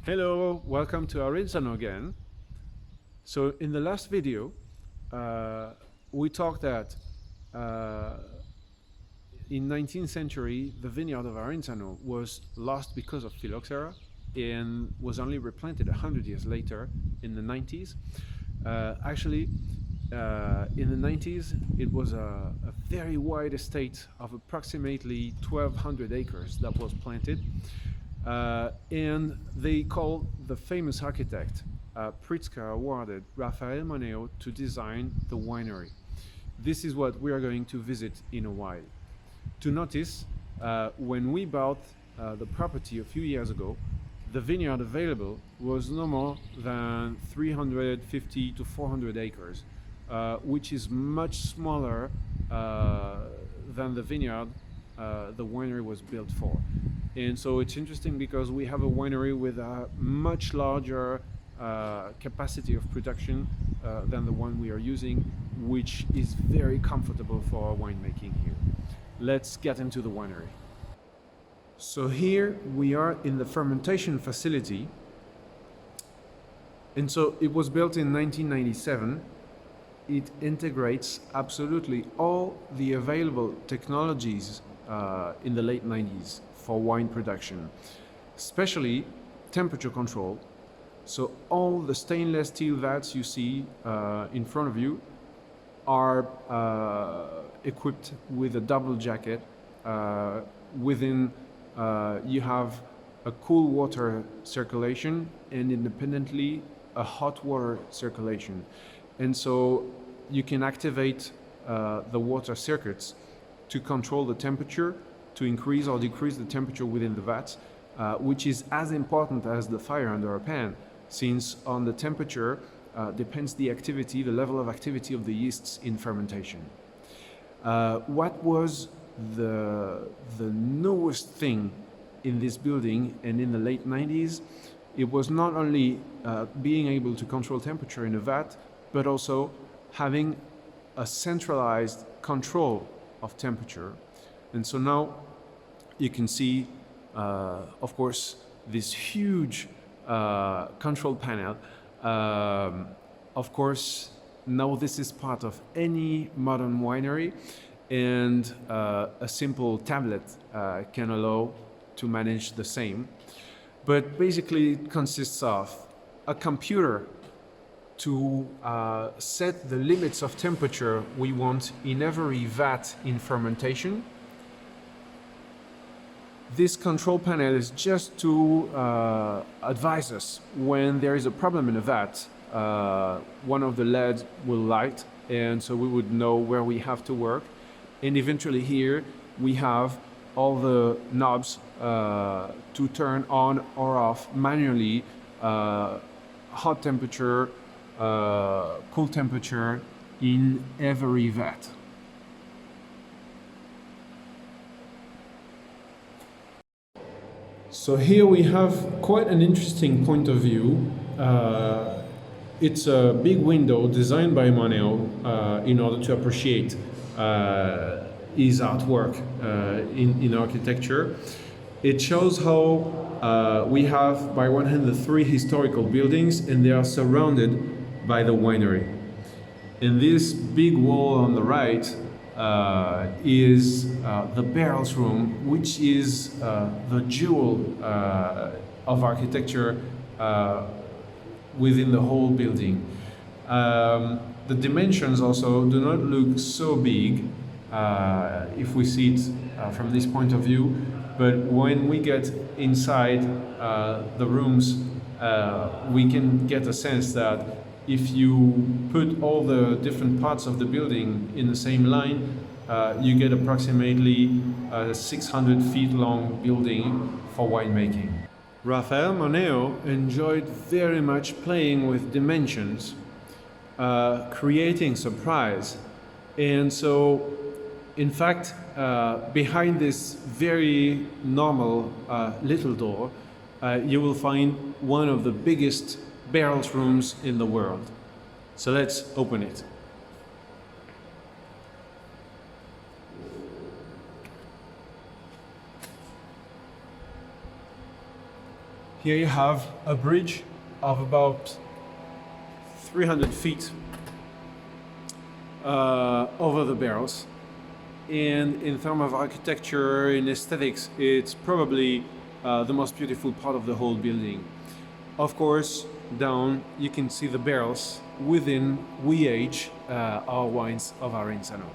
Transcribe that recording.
Hello, welcome to Arínzano again. So in the last video, we talked that in 19th century, the vineyard of Arínzano was lost because of phylloxera and was only replanted 100 years later in the 90s. In the 90s, it was a very wide estate of approximately 1,200 acres that was planted. And they called the famous architect, Pritzker awarded Rafael Moneo to design the winery. This is what we are going to visit in a while. To notice, when we bought the property a few years ago, the vineyard available was no more than 350 to 400 acres, which is much smaller than the vineyard the winery was built for. And so it's interesting because we have a winery with a much larger capacity of production than the one we are using, which is very comfortable for our winemaking here. Let's get into the winery. So here we are in the fermentation facility. And so it was built in 1997. It integrates absolutely all the available technologies in the late 90s for wine production, especially temperature control. So all the stainless steel vats you see in front of you are equipped with a double jacket. Within you have a cool water circulation and independently a hot water circulation. And so you can activate the water circuits to control the temperature, to increase or decrease the temperature within the vats, which is as important as the fire under a pan, since on the temperature depends the activity, the level of activity of the yeasts in fermentation. What was the newest thing in this building and in the late 90s? It was not only being able to control temperature in a vat, but also having a centralized control of temperature. And so now you can see, of course, this huge control panel. Of course, now this is part of any modern winery, and a simple tablet can allow to manage the same. But basically it consists of a computer to set the limits of temperature we want in every vat in fermentation. This control panel is just to advise us when there is a problem in a vat. One of the LEDs will light, and so we would know where we have to work. And eventually here we have all the knobs to turn on or off manually, hot temperature, cool temperature in every vat. So here we have quite an interesting point of view. It's a big window designed by Moneo in order to appreciate his artwork in architecture. It shows how we have, by one hand, the three historical buildings, and they are surrounded by the winery. And this big wall on the right is the barrels room, which is the jewel of architecture within the whole building. The dimensions also do not look so big if we see it from this point of view, but when we get inside the rooms, we can get a sense that if you put all the different parts of the building in the same line, you get approximately a 600 feet long building for winemaking. Rafael Moneo enjoyed very much playing with dimensions, creating surprise. And so, in fact, behind this very normal little door, you will find one of the biggest barrels rooms in the world. So let's open it. Here you have a bridge of about 300 feet over the barrels. And in terms of architecture and aesthetics, it's probably the most beautiful part of the whole building. Of course, down you can see the barrels within we age our wines of Arínzano.